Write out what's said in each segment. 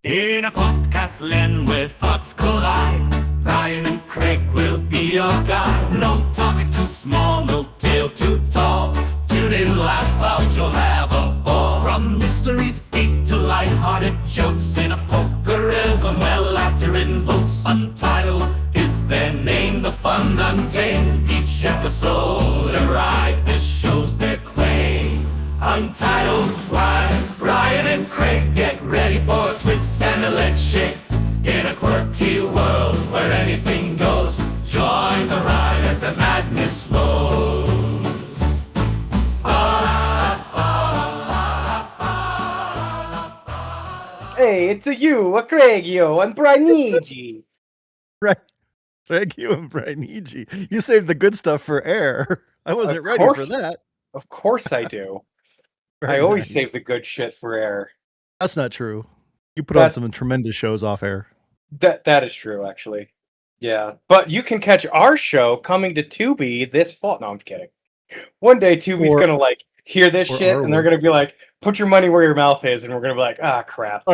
In a podcast land where thoughts collide, Brian and Craig will be your guide. No topic too small, no tale too tall. Tune in, laugh out, you'll have a ball. From mysteries deep to light-hearted jokes in a poker rhythm where laughter invokes. Untitled is their name, the fun untamed. Each episode a ride, this shows their claim. Untitled, Brian and Craig, get ready for a twist and a leg shake. In a quirky world where anything goes, join the ride as the madness flows. Hey, it's a Craigio, and Brianigi. Right. Thank you, and Brianigi. You saved the good stuff for air. I wasn't ready for that. Of course I do. Very I always nice. save the good shit for air. That's not true. You put on some tremendous shows off air. That is true, actually. Yeah, but you can catch our show coming to Tubi this fall. No, I'm kidding. One day Tubi's gonna like hear this shit, and they're gonna be like, "Put your money where your mouth is," and we're gonna be like, "Ah, crap."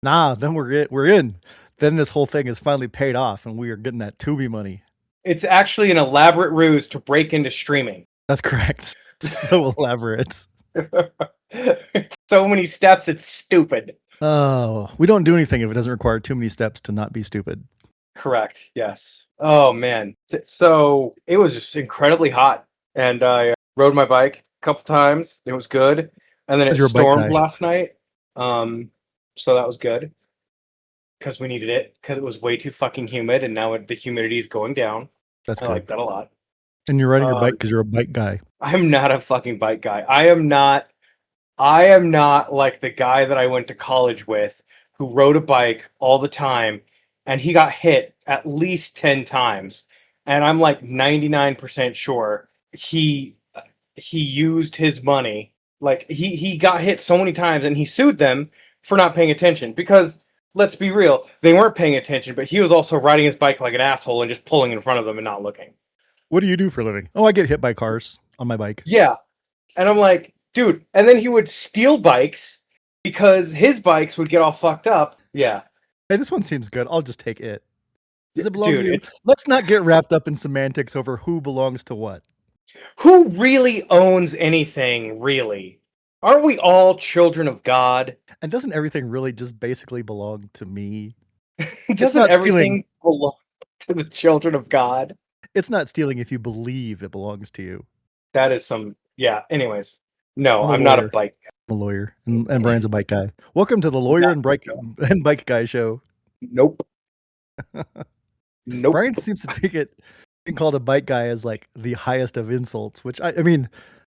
Nah, then we're in. Then this whole thing is finally paid off, and we are getting that Tubi money. It's actually an elaborate ruse to break into streaming. That's correct. So elaborate. So many steps, it's stupid. Oh, we don't do anything if it doesn't require too many steps to not be stupid. Correct. Yes. Oh man. So it was just incredibly hot, and I rode my bike a couple times. It was good, and then it stormed last night. So that was good because we needed it because it was way too fucking humid, and now the humidity is going down. That's I like that a lot. And you're riding your bike because you're a bike guy. I'm not a fucking bike guy. I am not like the guy that I went to college with who rode a bike all the time, and he got hit at least 10 times. And I'm like 99% sure he used his money. Like he got hit so many times, and he sued them for not paying attention. Because let's be real, they weren't paying attention, but he was also riding his bike like an asshole and just pulling in front of them and not looking. What do you do for a living? Oh, I get hit by cars on my bike. Yeah. And I'm like, dude, and then he would steal bikes because his bikes would get all fucked up. Yeah. Hey, this one seems good. I'll just take it. Does it belong to you? Let's not get wrapped up in semantics over who belongs to what. Who really owns anything, really? Aren't we all children of God? And doesn't everything really just basically belong to me? Doesn't everything belong to the children of God? It's not stealing if you believe it belongs to you. That is some... Yeah, anyways. No, I'm not a bike guy. I'm a lawyer, and Brian's a bike guy. Welcome to the Lawyer and Bike Guy Show. Nope. Nope. Brian seems to take it being called a bike guy as like the highest of insults, which I mean,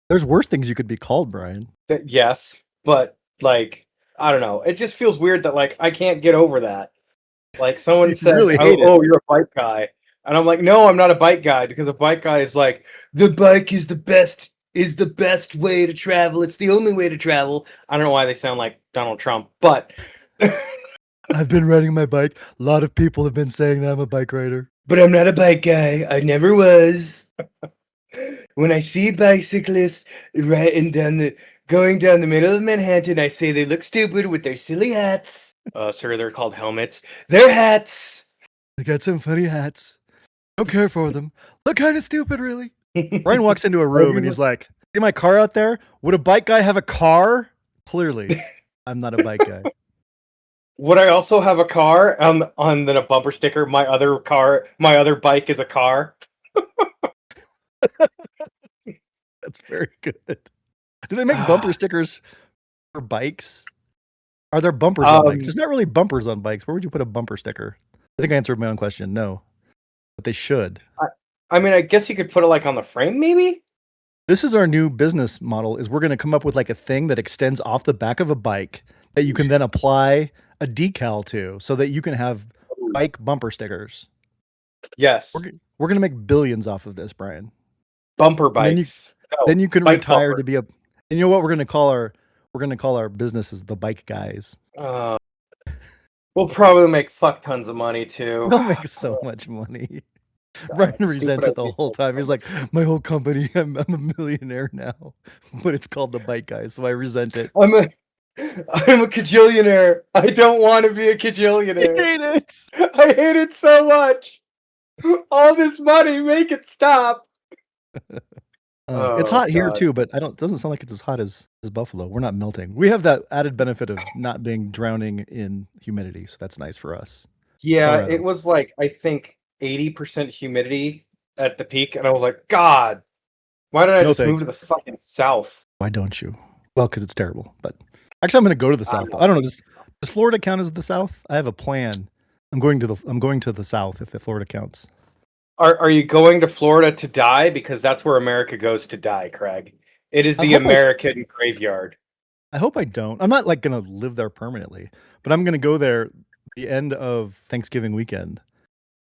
there's worse things you could be called, Brian. Yes, but like, I don't know. It just feels weird that like I can't get over that. Like someone said, really oh, you're a bike guy. And I'm like, no, I'm not a bike guy, because a bike guy is like, the bike is the best way to travel. It's the only way to travel. I don't know why they sound like Donald Trump, but I've been riding my bike. A lot of people have been saying that I'm a bike rider. But I'm not a bike guy. I never was. When I see bicyclists going down the middle of Manhattan, I say they look stupid with their silly hats. Sir, they're called helmets. They're hats. They got some funny hats. Don't care for them. Look kind of stupid, really. Brian walks into a room and he's like, see my car out there? Would a bike guy have a car? Clearly, I'm not a bike guy. Would I also have a car on a bumper sticker? My other bike is a car. That's very good. Do they make bumper stickers for bikes? Are there bumpers on bikes? There's not really bumpers on bikes. Where would you put a bumper sticker? I think I answered my own question. No, but they should. I mean, I guess you could put it like on the frame, maybe? This is our new business model, is we're going to come up with like a thing that extends off the back of a bike that you can then apply a decal to so that you can have bike bumper stickers. Yes. We're going to make billions off of this, Brian. Bumper bikes. Then you can retire bumper. To be a... And you know what we're going to call our business is the bike guys. We'll probably make fuck tons of money too. We'll make so much money. Brian resents it the whole time. He's like, my whole company, I'm a millionaire now, but it's called the bike guys, so I resent it. I'm a cajillionaire. I don't want to be a I cajillionaire. hate it. I hate it so much. All this money, make it stop. It's Oh hot here God. too, but it doesn't sound like it's as hot as Buffalo. We're not melting. We have that added benefit of not being drowning in humidity, so that's nice for us. Yeah, Colorado. it was like I think 80% humidity at the peak, and I was like, God, why did I No just move thanks. to the fucking south? Why don't you? Well, because it's terrible. But actually, I'm going to go to the south. I don't know. Does Florida count as the south? I have a plan. I'm going to the south if Florida counts. Are you going to Florida to die? Because that's where America goes to die, Craig. It is I the hope American graveyard. I hope I don't. I'm not like going to live there permanently, but I'm going to go there the end of Thanksgiving weekend,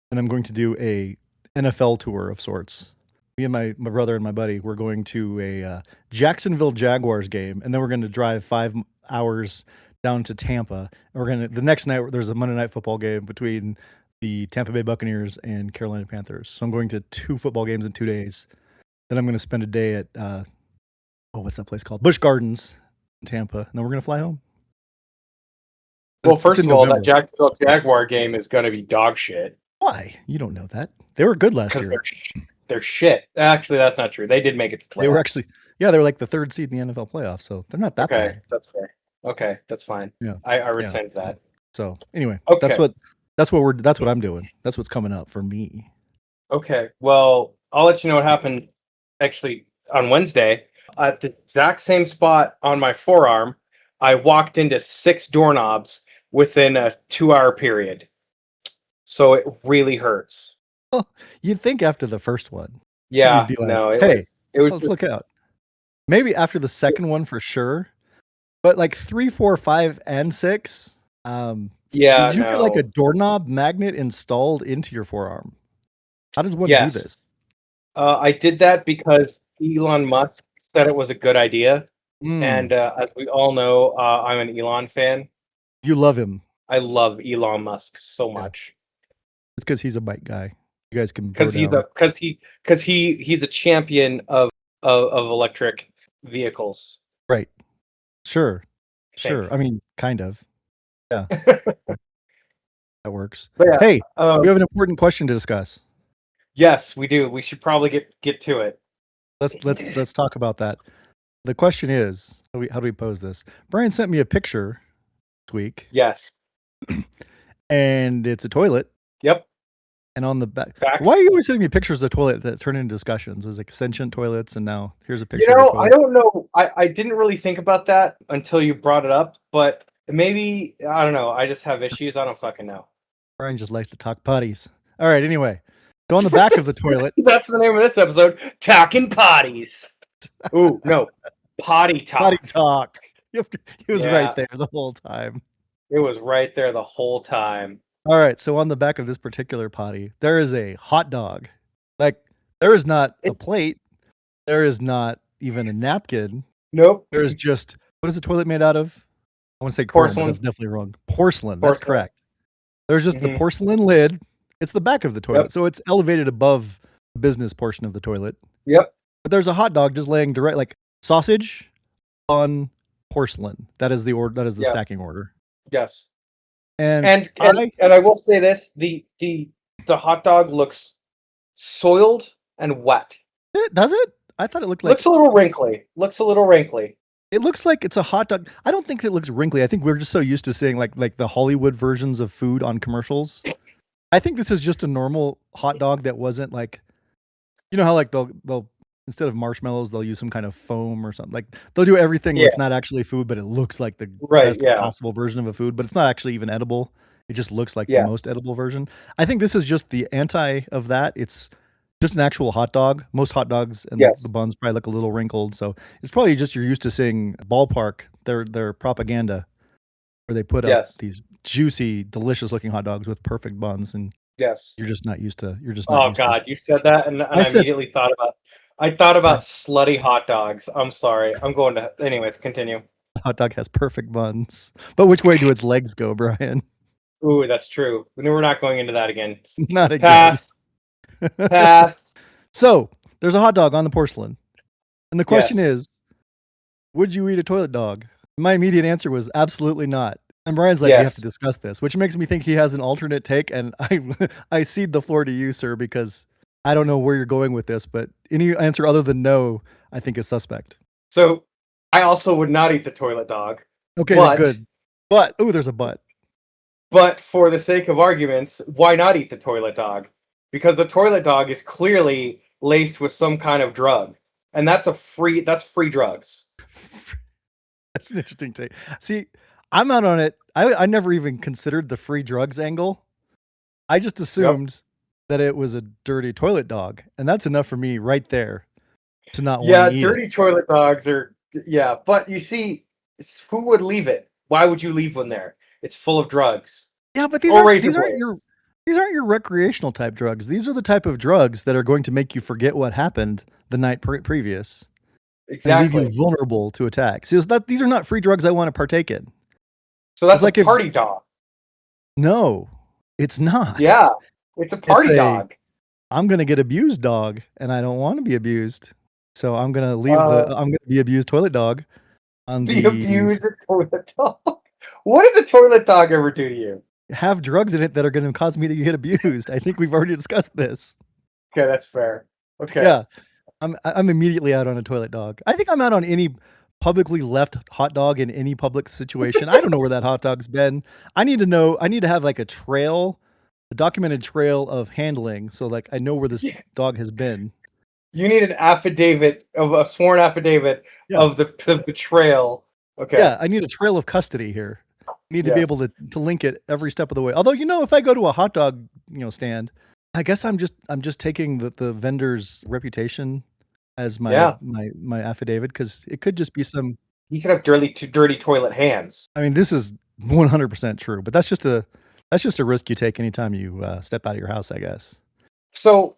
and I'm going to do a NFL tour of sorts. Me and my brother and my buddy, we're going to a Jacksonville Jaguars game, and then we're going to drive 5 hours down to Tampa. And we're going to the next night. There's a Monday Night Football game between the Tampa Bay Buccaneers and Carolina Panthers. So I'm going to 2 football games in 2 days. Then I'm going to spend a day at what's that place called? Busch Gardens in Tampa, and then we're going to fly home. Well, It's first in of all, that November. Jacksonville Jaguar game is going to be dog shit. Why? You don't know that. They were good last Because year. they're shit. Actually, that's not true. They did make it to the playoffs. They were actually, they were like the 3rd seed in the NFL playoffs, so they're not that okay. bad. That's fair. Okay, that's fine. Yeah, I resent that. So anyway, Okay. that's what I'm doing. That's what's coming up for me. Okay. Well, I'll let you know what happened actually on Wednesday. At the exact same spot on my forearm, I walked into 6 doorknobs within a 2-hour period. So it really hurts. Well, you'd think after the first one, Yeah, you'd be like, no, hey, it was let's just- look out. Maybe after the second one for sure, but like 3, 4, 5, and 6. yeah, Did you get like no. a doorknob magnet installed into your forearm? How does one Yes. do this? I did that because Elon Musk said it was a good idea. Mm, And as we all know, I'm an Elon fan. you love him. I love Elon Musk so much. It's because he's a bike guy. You guys can Because he's a champion of electric vehicles. right. Sure. I Sure. think. I mean, kind of. Yeah. That works. But yeah, Hey, we have an important question to discuss. yes, we do. We should probably get to it. Let's talk about that. The question is, how do we pose this? Brian sent me a picture this week, Yes. and it's a toilet. Yep. And on the back, Facts. why are you always sending me pictures of toilet that turn into discussions? It was like sentient toilets, and now here's a picture. You of know, a toilet. I don't know. I didn't really think about that until you brought it up, but maybe I don't know. I just have issues. I don't fucking know. Brian just likes to talk putties. All right. Anyway, go on the back of the toilet. That's the name of this episode. Talking potties. Ooh, no. Potty talk. Potty talk. He was Yeah. right there the whole time. It was right there the whole time. All right, so on the back of this particular potty, there is a hot dog. Like, there is not a plate. There is not even a napkin. Nope. There is just, what is the toilet made out of? I want to say chrome, but Porcelain. that's definitely wrong. Porcelain. That's Porcelain. correct. There's just the Mhm. porcelain lid. It's the back of the toilet, Yep. so it's elevated above the business portion of the toilet. Yep. But there's a hot dog just laying direct, like sausage on porcelain. That is the order. That is the Yes. stacking order. Yes. And And I will say this: the hot dog looks soiled and wet. does it? I thought it looked like Looks a little wrinkly. it looks like it's a hot dog. I don't think it looks wrinkly. I think we're just so used to seeing like the Hollywood versions of food on commercials. I think this is just a normal hot dog that wasn't like, you know how like they'll instead of marshmallows they'll use some kind of foam or something. Like they'll do everything where it's not actually food, but it looks like the best possible version of a food, but it's not actually even edible. It just looks like the most edible version. I think this is just the anti of that. It's just an actual hot dog. Most hot dogs and the buns probably look a little wrinkled. So it's probably just you're used to seeing Ballpark, their propaganda, where they put up these juicy, delicious looking hot dogs with perfect buns, and you're just not used to. Oh God, you said that, and I immediately thought about slutty hot dogs. I'm sorry. I'm going to. Anyways, continue. The hot dog has perfect buns, but which way do its legs go, Brian? Ooh, that's true. We're not going into that again. Not again. Pass. Pass. So there's a hot dog on the porcelain, and the question is, would you eat a toilet dog? My immediate answer was absolutely not. And Brian's like, we have to discuss this, which makes me think he has an alternate take. And I cede the floor to you, sir, because I don't know where you're going with this, but any answer other than no, I think is suspect. So I also would not eat the toilet dog. Okay, good. But, there's a but. But for the sake of arguments, why not eat the toilet dog? Because the toilet dog is clearly laced with some kind of drug. And that's free drugs. That's an interesting take. See, I'm out on it. I never even considered the free drugs angle. I just assumed that it was a dirty toilet dog. And that's enough for me right there to not want to eat dirty toilet dogs are, but you see, who would leave it? Why would you leave one there? It's full of drugs. Yeah, but these aren't your recreational type drugs. These are the type of drugs that are going to make you forget what happened the night previous. Exactly. And leave you vulnerable to attacks. These are not free drugs I want to partake in. So that's like a party dog. No, it's not. Yeah, it's a party dog. I'm going to get abused dog, and I don't want to be abused. So I'm going to leave I'm going to be abused toilet dog on the abused toilet dog. What did the toilet dog ever do to you? Have drugs in it that are going to cause me to get abused. I think we've already discussed this. Okay, that's fair. Okay. Yeah. I'm immediately out on a toilet dog. I think I'm out on any publicly left hot dog in any public situation. I don't know where that hot dog's been. I need to have like a documented trail of handling. So like I know where this dog has been. You need a sworn affidavit of the trail. Okay. Yeah, I need a trail of custody here. I need to be able to link it every step of the way. Although, if I go to a hot dog, stand, I guess I'm just taking the vendor's reputation as my affidavit, because it could just be some. He could have dirty toilet hands. I mean, this is 100% true, but that's just a risk you take anytime you step out of your house, I guess. So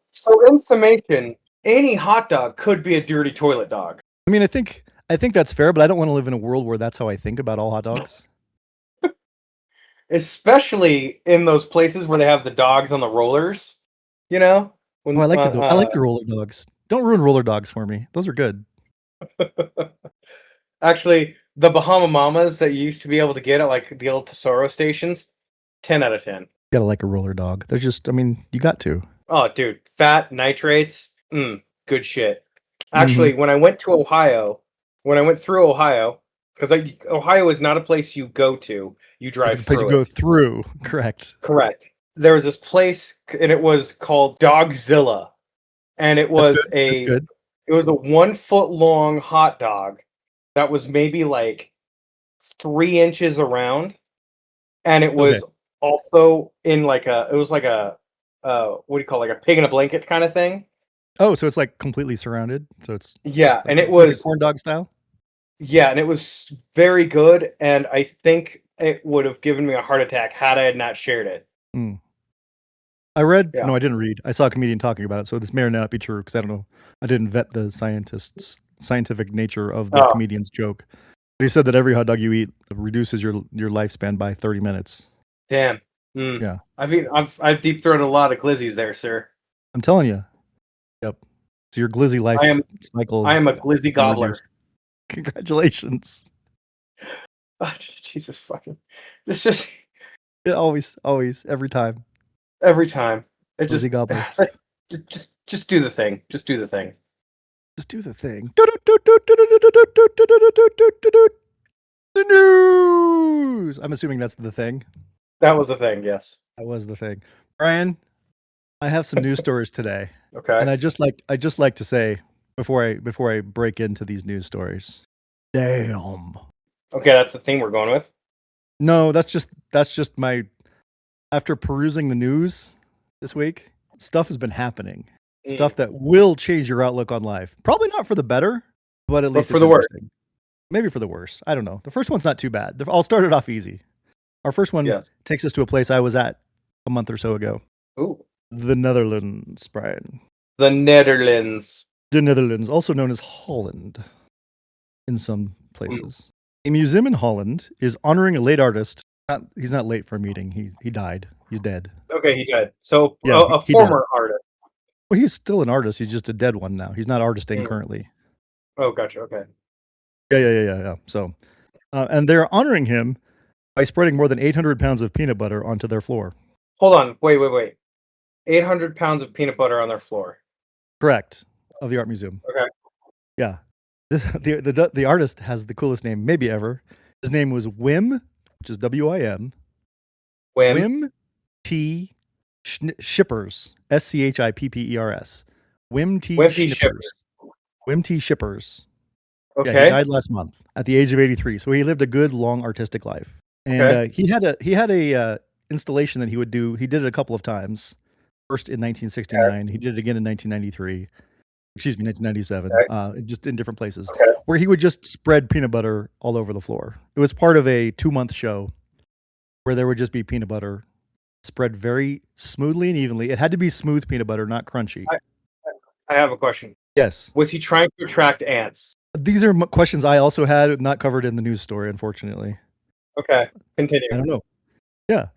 in summation, any hot dog could be a dirty toilet dog. I mean, I think that's fair, but I don't want to live in a world where that's how I think about all hot dogs. Especially in those places where they have the dogs on the rollers, I like I like the roller dogs. Don't ruin roller dogs for me. Those are good. Actually, the Bahama Mamas that you used to be able to get at like the old Tesoro stations, 10 out of 10. You gotta like a roller dog. They're just, you got to. Oh, dude, fat, nitrates, good shit. Actually, when I went through Ohio, because Ohio is not a place you go to, you drive through. It's a place you go through. Correct. There was this place, and it was called Dogzilla, and it was it was a 1 foot long hot dog that was maybe like 3 inches around, and it was also in like a what do you call it, like a pig in a blanket kind of thing. Oh, so it's like completely surrounded. So it's and it was corn dog style. Yeah, and it was very good, and I think it would have given me a heart attack had I had not shared it. I read, no, I didn't read. I saw a comedian talking about it, so this may or may not be true, because I don't know. I didn't vet the scientific nature of the comedian's joke. But he said that every hot dog you eat reduces your lifespan by 30 minutes. Damn. Yeah. I've deep throated a lot of glizzies there, sir. I'm telling you. Yep. So your glizzy life cycle. I am a glizzy gobbler. Congratulations. Oh, Jesus fucking. This is it always, every time. Every time. It glizzy gobbler. Just do the thing. Just do the thing. Just do the thing. The news. I'm assuming that's the thing. That was the thing, yes. That was the thing. Brian, I have some news stories today. Okay. And I just like to say before I break into these news stories. Damn. Okay, that's the thing we're going with. No, that's just my. After perusing the news this week, stuff has been happening. Stuff that will change your outlook on life. Probably not for the better, but at least for the worse. Maybe for the worse. I don't know. The first one's not too bad. I'll start it off easy. Our first one takes us to a place I was at a month or so ago. Ooh. The Netherlands, Brian. The Netherlands. The Netherlands, also known as Holland in some places. A museum in Holland is honoring a late artist. He's not late for a meeting. He died. He's dead. Okay, he died. So a former artist. Well, he's still an artist. He's just a dead one now. He's not artisting currently. Oh, gotcha. Okay. Yeah. So And they're honoring him by spreading more than 800 pounds of peanut butter onto their floor. Hold on. Wait. 800 pounds of peanut butter on their floor. Correct. Of the art museum. Okay. Yeah. The artist has the coolest name maybe ever. His name was Wim, which is W-I-M. Wim T. Schippers. S-C-H-I-P-P-E-R-S. Wim T. Schippers. Wim T. Schippers. Okay. Yeah, he died last month at the age of 83. So he lived a good, long, artistic life. And he had a installation that he would do. He did it a couple of times. First in 1969. He did it again in 1993. Excuse me, 1997. Just in different places. Where he would just spread peanut butter all over the floor. It was part of a 2-month show where there would just be peanut butter spread very smoothly and evenly. It had to be smooth peanut butter, not crunchy. I have a question. Yes. Was he trying to attract ants? These are questions I also had, not covered in the news story, unfortunately. Okay, continue. I don't know. Yeah.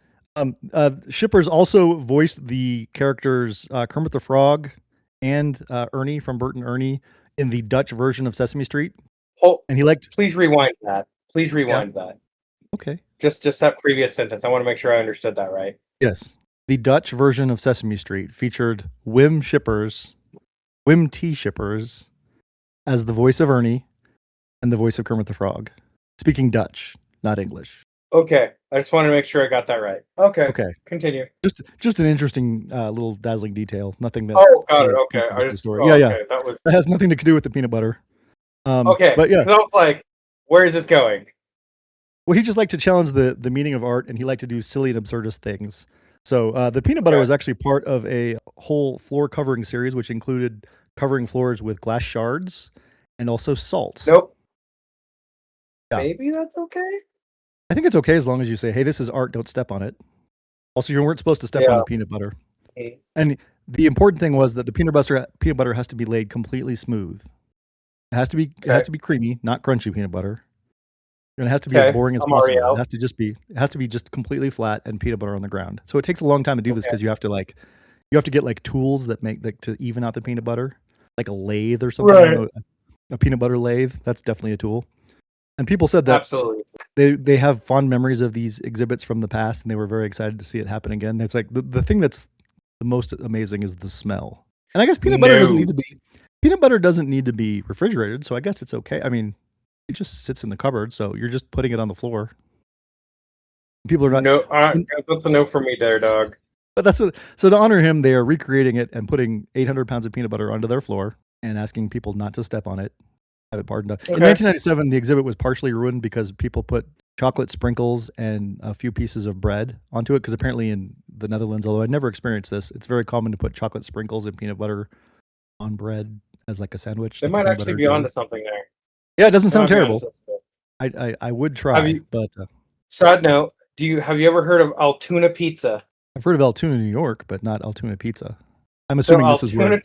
Schippers also voiced the characters Kermit the Frog and Ernie from Bert and Ernie in the Dutch version of Sesame Street. And he liked. Please rewind that. That. Okay. Just that previous sentence. I want to make sure I understood that right. Yes. The Dutch version of Sesame Street featured Wim T. Schippers, as the voice of Ernie and the voice of Kermit the Frog, speaking Dutch, not English. Okay, I just wanted to make sure I got that right. Okay. Continue. Just an interesting little dazzling detail. Nothing that. Oh, got it. Okay, yeah. That has nothing to do with the peanut butter. Okay, but yeah, I was like, where is this going? Well, he just liked to challenge the meaning of art, and he liked to do silly and absurdist things. So the peanut butter was actually part of a whole floor covering series, which included covering floors with glass shards and also salt. Nope. Yeah. Maybe that's okay. I think it's okay as long as you say, "Hey, this is art. Don't step on it." Also, you weren't supposed to step on the peanut butter. Okay. And the important thing was that the peanut butter has to be laid completely smooth. It has to be creamy, not crunchy peanut butter. And it has to be as boring as possible. It has to be just completely flat and peanut butter on the ground. So it takes a long time to do this because you have to get like tools that to even out the peanut butter, like a lathe or something. Right. A peanut butter lathe. That's definitely a tool. And people said that absolutely they have fond memories of these exhibits from the past, and they were very excited to see it happen again. It's like the thing that's the most amazing is the smell. And I guess peanut butter doesn't need to be refrigerated, so I guess it's okay. I mean, it just sits in the cupboard, so you're just putting it on the floor. People are not. No, that's a no for me there, dog. But so to honor him, they are recreating it and putting 800 pounds of peanut butter onto their floor and asking people not to step on it. Have it pardoned. In 1997, the exhibit was partially ruined because people put chocolate sprinkles and a few pieces of bread onto it. Because apparently in the Netherlands, although I never experienced this, it's very common to put chocolate sprinkles and peanut butter on bread as like a sandwich. They might actually be onto something there. Yeah, it doesn't sound terrible. I would try, but side note: have you ever heard of Altoona pizza? I've heard of Altoona, New York, but not Altoona pizza. I'm assuming this is where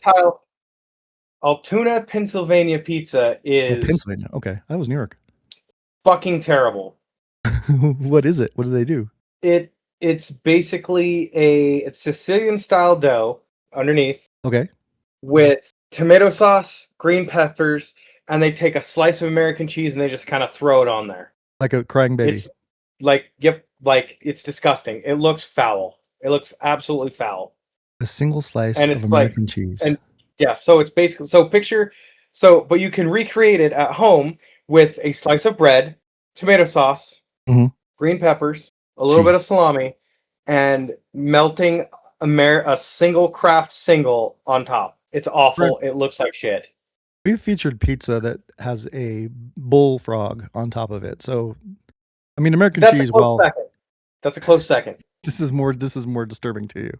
Altoona, Pennsylvania pizza is. Pennsylvania. Okay, that was New York. Fucking terrible. What is it? What do they do? It's basically it's Sicilian style dough underneath. Okay. With tomato sauce, green peppers, and they take a slice of American cheese and they just kind of throw it on there. Like a crying baby. It's it's disgusting. It looks foul. It looks absolutely foul. A single slice of American cheese. And yeah, so it's basically but you can recreate it at home with a slice of bread, tomato sauce, green peppers, a little bit of salami, and melting a single Kraft single on top. It's awful. Right. It looks like shit. We've featured pizza that has a bullfrog on top of it. So, I mean, American cheese. That's a close second. This is more disturbing to you.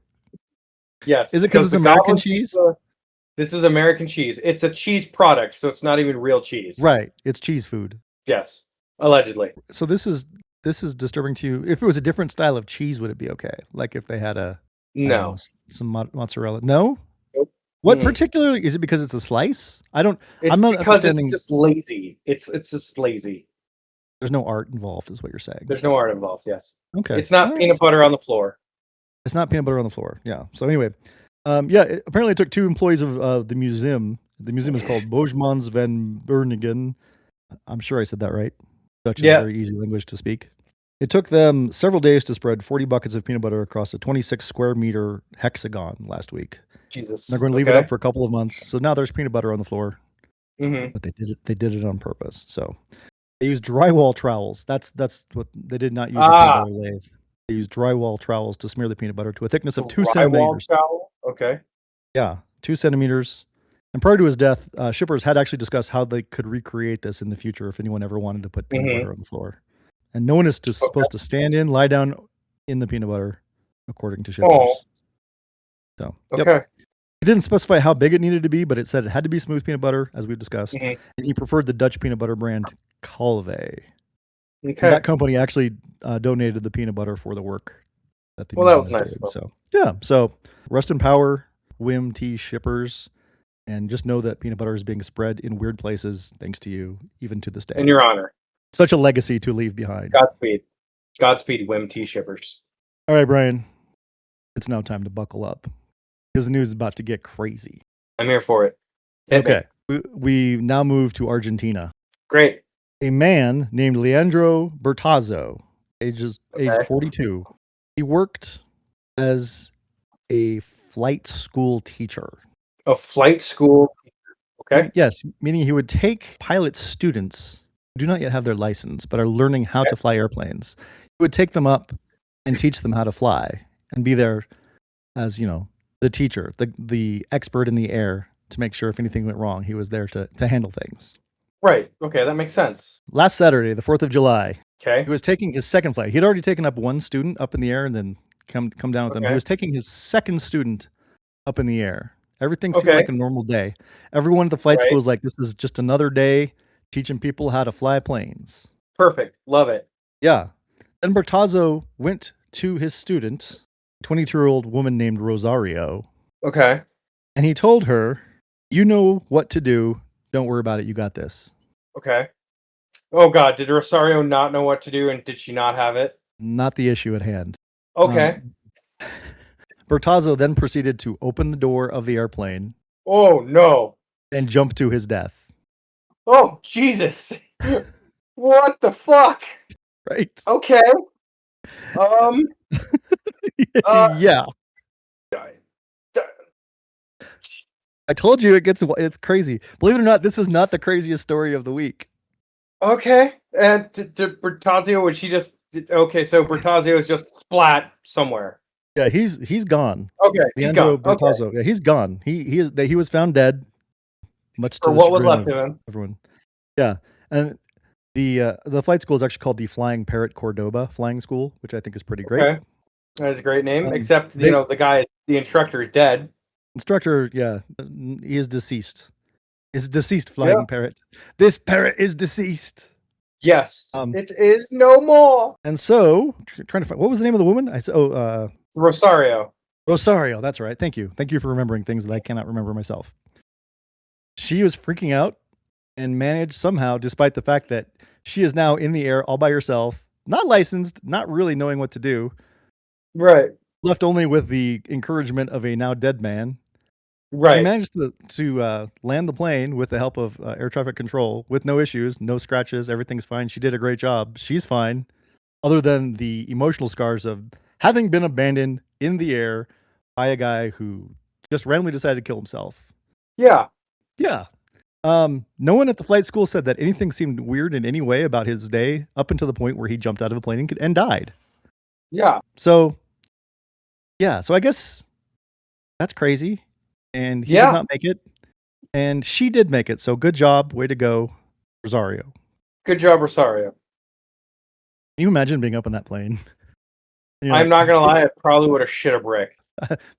Yes. Is it because it's American cheese? This is American cheese. It's a cheese product, so it's not even real cheese. Right. It's cheese food. Yes. Allegedly. So this is disturbing to you. If it was a different style of cheese, would it be okay? Like if they had some mozzarella? No. Nope. What particularly is it? Because it's a slice? It's just lazy. It's just lazy. There's no art involved, is what you're saying. There's no art involved. Yes. Okay. It's not peanut butter on the floor. It's not peanut butter on the floor. Yeah. So anyway, apparently it took 2 employees of the museum. The museum is called Bogemans van Beuningen. I'm sure I said that right. Dutch is Yeah. very easy language to speak. It took them several days to spread 40 buckets of peanut butter across a 26 square meter hexagon last week. Jesus. They're going to leave it Okay. up for a couple of months. So now there's peanut butter on the floor. Mm-hmm. But they did it on purpose. So they used drywall trowels. That's what they did not use a peanut butter lathe. They used drywall trowels to smear the peanut butter to a thickness of 2 centimeters. Trowel? Okay. Yeah, 2 centimeters. And prior to his death, Schippers had actually discussed how they could recreate this in the future if anyone ever wanted to put peanut butter on the floor. And no one is supposed to stand in, lie down in the peanut butter, according to Schippers. So, okay. It didn't specify how big it needed to be, but it said it had to be smooth peanut butter, as we've discussed. And he preferred the Dutch peanut butter brand Calvé. Okay. That company actually donated the peanut butter for the work that the that was museum is nice. doing. So, yeah. So, rest in power, Wim T. Schippers. And just know that peanut butter is being spread in weird places thanks to you, even to this day. In your honor. Such a legacy to leave behind. Godspeed, Wim T. Schippers. All right, Brian. It's now time to buckle up because the news is about to get crazy. I'm here for it. Okay. We now move to Argentina. Great. A man named Leandro Bertazzo, age 42. He worked as a flight school teacher. A flight school. Okay. Yes, meaning he would take pilot students who do not yet have their license but are learning how to fly airplanes. He would take them up and teach them how to fly and be there as, the teacher, the expert in the air to make sure if anything went wrong, he was there to handle things. Right. Okay, that makes sense. Last Saturday, the 4th of July, he was taking his second flight. He had already taken up one student up in the air and then come down with them. He was taking his second student up in the air. Everything seemed like a normal day. Everyone at the flight school is like, this is just another day teaching people how to fly planes. Perfect. Love it. Yeah. Then Bertazzo went to his student, a 22-year-old woman named Rosario. Okay. And he told her, you know what to do. Don't worry about it. You got this. Okay. Oh, God. Did Rosario not know what to do, and did she not have it? Not the issue at hand. Okay. Bertazzo then proceeded to open the door of the airplane. Oh, no. And jump to his death. Oh, Jesus. What the fuck? Right. Okay. Yeah. I told you it's crazy. Believe it or not, this is not the craziest story of the week. Okay. And to Bertazzo, would she just... Okay, so Bertazzo is just splat somewhere. Yeah, he's gone. Okay, he's gone. Bertazzo. Okay. Yeah, he's gone. He was found dead. Much to what was left of him. Everyone. Yeah, and the flight school is actually called the Flying Parrot Cordoba Flying School, which I think is pretty great. Okay, that is a great name. Except the instructor is dead. Instructor, yeah, he is deceased. Is deceased flying parrot. This parrot is deceased. Yes, it is no more. And so, trying to find what was the name of the woman? Rosario. Rosario, that's right. Thank you for remembering things that I cannot remember myself. She was freaking out and managed somehow, despite the fact that she is now in the air all by herself, not licensed, not really knowing what to do. Right. Left only with the encouragement of a now dead man. Right. She managed to land the plane with the help of air traffic control with no issues, no scratches. Everything's fine. She did a great job. She's fine, other than the emotional scars of having been abandoned in the air by a guy who just randomly decided to kill himself. Yeah. Yeah. No one at the flight school said that anything seemed weird in any way about his day up until the point where he jumped out of a plane and died. Yeah. So I guess that's crazy. And he did not make it. And she did make it. So good job. Way to go, Rosario. Good job, Rosario. Can you imagine being up in that plane? I'm not going to lie. I probably would have shit a brick.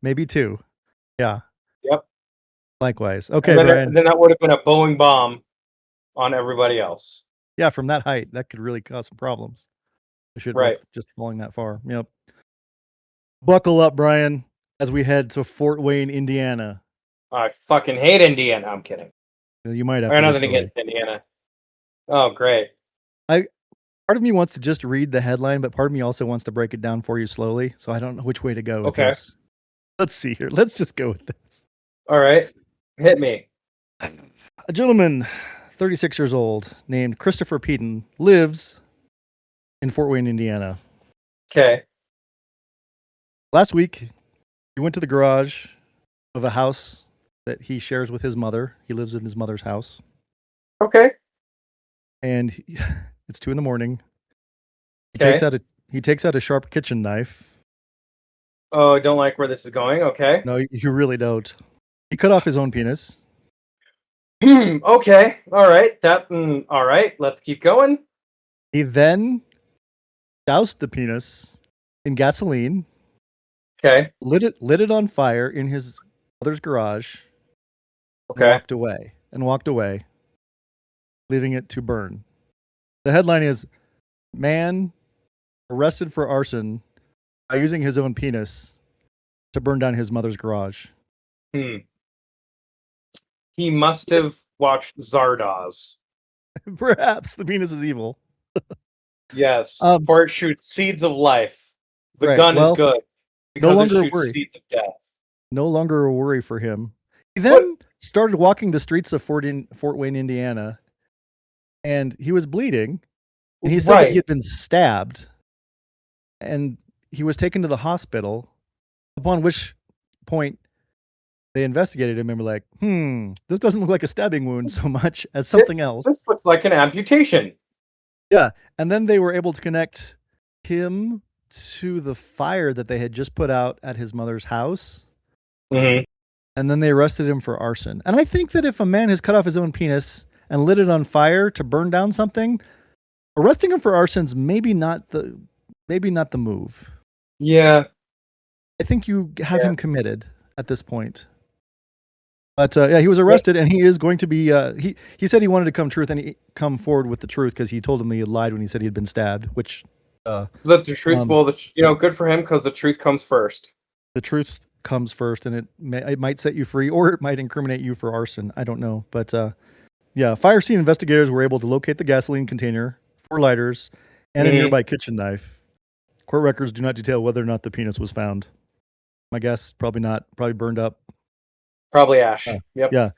Maybe two. Yeah. Yep. Likewise. Okay, Brian. Then that would have been a Boeing bomb on everybody else. Yeah, from that height, that could really cause some problems. Just falling that far. Yep. Buckle up, Brian, as we head to Fort Wayne, Indiana. I fucking hate Indiana. I'm kidding. You might have. I got nothing against Indiana. Oh, great. Part of me wants to just read the headline, but part of me also wants to break it down for you slowly. So I don't know which way to go with this. Let's see here. Let's just go with this. All right. Hit me. A gentleman 36 years old, named Christopher Peden, lives in Fort Wayne, Indiana. Okay. Last week, he went to the garage of a house that he shares with his mother. He lives in his mother's house. Okay. And it's 2 a.m. Okay. He takes out a sharp kitchen knife. Oh, I don't like where this is going. Okay. No, you really don't. He cut off his own penis. Okay. All right. All right. Let's keep going. He then doused the penis in gasoline. Okay. Lit it on fire in his mother's garage. Okay. And walked away, leaving it to burn. The headline is, "Man arrested for arson by using his own penis to burn down his mother's garage." He must have watched Zardoz. Perhaps the penis is evil. Yes. For it shoots seeds of life. The gun is good because no longer it shoots seeds of death. No longer a worry for him. He then started walking the streets of Fort Wayne, Indiana, and he was bleeding. And he said that he had been stabbed, and he was taken to the hospital, upon which point they investigated him and were like, this doesn't look like a stabbing wound so much as something else. This looks like an amputation. Yeah. And then they were able to connect him to the fire that they had just put out at his mother's house. Mm-hmm. And then they arrested him for arson. And I think that if a man has cut off his own penis and lit it on fire to burn down something, arresting him for arson's maybe not the move. Yeah. I think you have him committed at this point. But he was arrested, and he is going to be. He said he wanted to come forward with the truth because he told him he had lied when he said he had been stabbed. Which the truth. Good for him because the truth comes first. The truth comes first, and it might set you free, or it might incriminate you for arson. I don't know, but fire scene investigators were able to locate the gasoline container, 4 lighters, and a nearby kitchen knife. Court records do not detail whether or not the penis was found. My guess, probably not. Probably burned up. Probably ash. Yep. Yeah.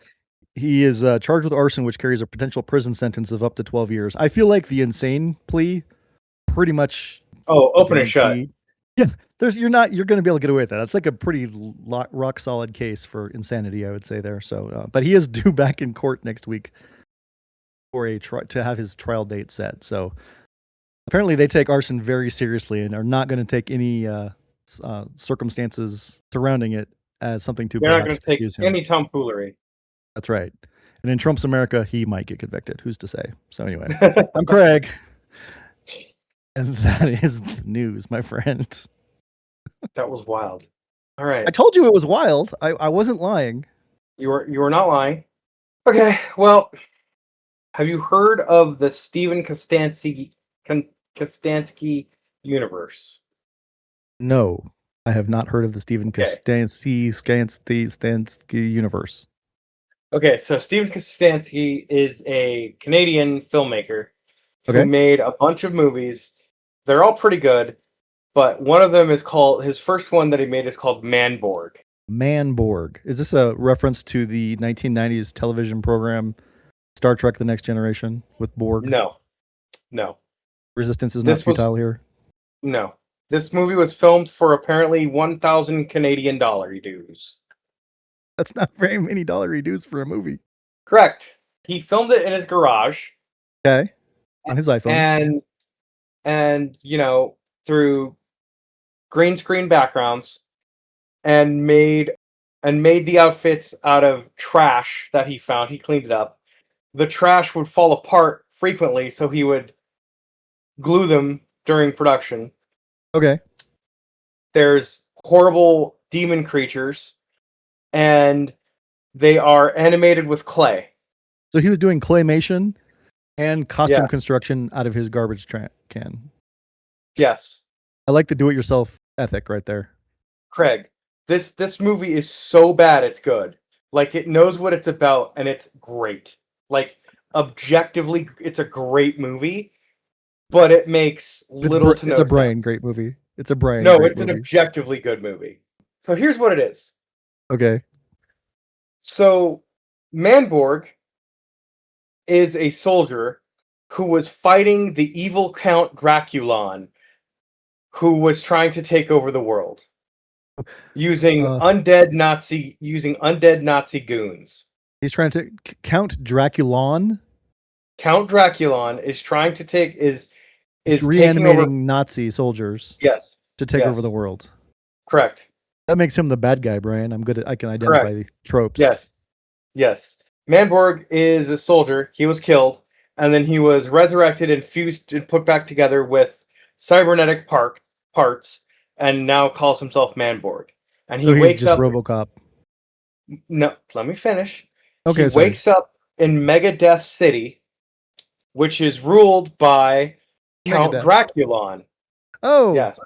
He is charged with arson, which carries a potential prison sentence of up to 12 years. I feel like the insane plea pretty much. Oh, open and shut. Yeah. You're going to be able to get away with that. It's like a pretty rock solid case for insanity, I would say there. So, but he is due back in court next week for to have his trial date set. So apparently they take arson very seriously and are not going to take any circumstances surrounding it as something to. They're not going to take any tomfoolery. That's right. And in Trump's America, he might get convicted. Who's to say? So anyway, I'm Craig, and that is the news, my friend. That was wild. All right. I told you it was wild. I wasn't lying. You were not lying. Okay. Well, have you heard of the Stephen Kostansky universe? No. I have not heard of the Stephen Kostansky universe. Okay, so Stephen Kostansky is a Canadian filmmaker who made a bunch of movies. They're all pretty good, but one of them is called, his first one that he made is called Manborg. Manborg. Is this a reference to the 1990s television program Star Trek: The Next Generation with Borg? No. Resistance is not futile here? No. This movie was filmed for apparently 1,000 Canadian dollar dues. That's not very many dollar dues for a movie. Correct. He filmed it in his garage. Okay. On his iPhone. And through green screen backgrounds, and made the outfits out of trash that he found. He cleaned it up. The trash would fall apart frequently, so he would glue them during production. Okay. There's horrible demon creatures, and they are animated with clay. So he was doing claymation and costume construction out of his garbage can. Yes. I like the do-it-yourself ethic right there. Craig, this movie is so bad it's good. Like, it knows what it's about, and it's great. Like, objectively, it's a great movie. But it makes little to no sense. It's a Brian great movie. It's a Brian. No, it's an objectively good movie. So here's what it is. Okay. So Manborg is a soldier who was fighting the evil Count Draculon, who was trying to take over the world using undead Nazi goons. He's trying to Count Draculon. Count Draculon is trying to take is reanimating Nazi soldiers. Yes. To take over the world. Correct. That makes him the bad guy, Brian. I can identify the tropes. Yes. Manborg is a soldier. He was killed, and then he was resurrected and fused and put back together with cybernetic parts, and now calls himself Manborg. And he wakes up. RoboCop. No, let me finish. Okay. He wakes up in Megadeth City, which is ruled by Count Draculon. Oh, yes.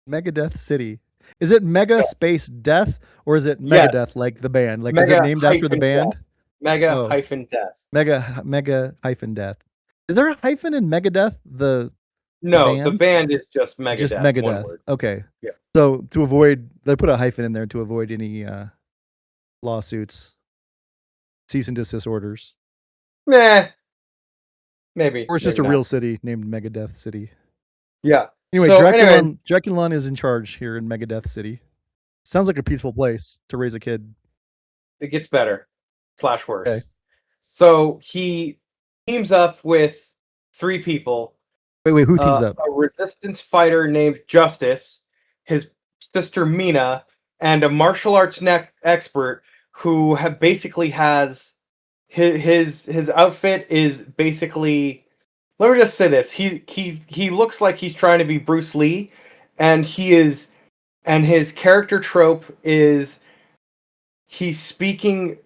Megadeth City. Is it Mega Space Death, or is it Megadeth like the band? Like, is it named after the band? Death. Mega-Death. Mega-Death. Is there a hyphen in Megadeth? The band is just Megadeth. Just Megadeth. Okay. Yeah. So they put a hyphen in there to avoid any lawsuits, cease and desist orders. Nah. Maybe. Or it's just a real city named Megadeth City. Yeah. Anyway, Draculon is in charge here in Megadeth City. Sounds like a peaceful place to raise a kid. It gets better / worse. Okay. So he teams up with 3 people. Wait, who teams up? A resistance fighter named Justice, his sister Mina, and a martial arts expert who basically has his outfit is basically. Let me just say this: he looks like he's trying to be Bruce Lee, and his character trope is he's speaking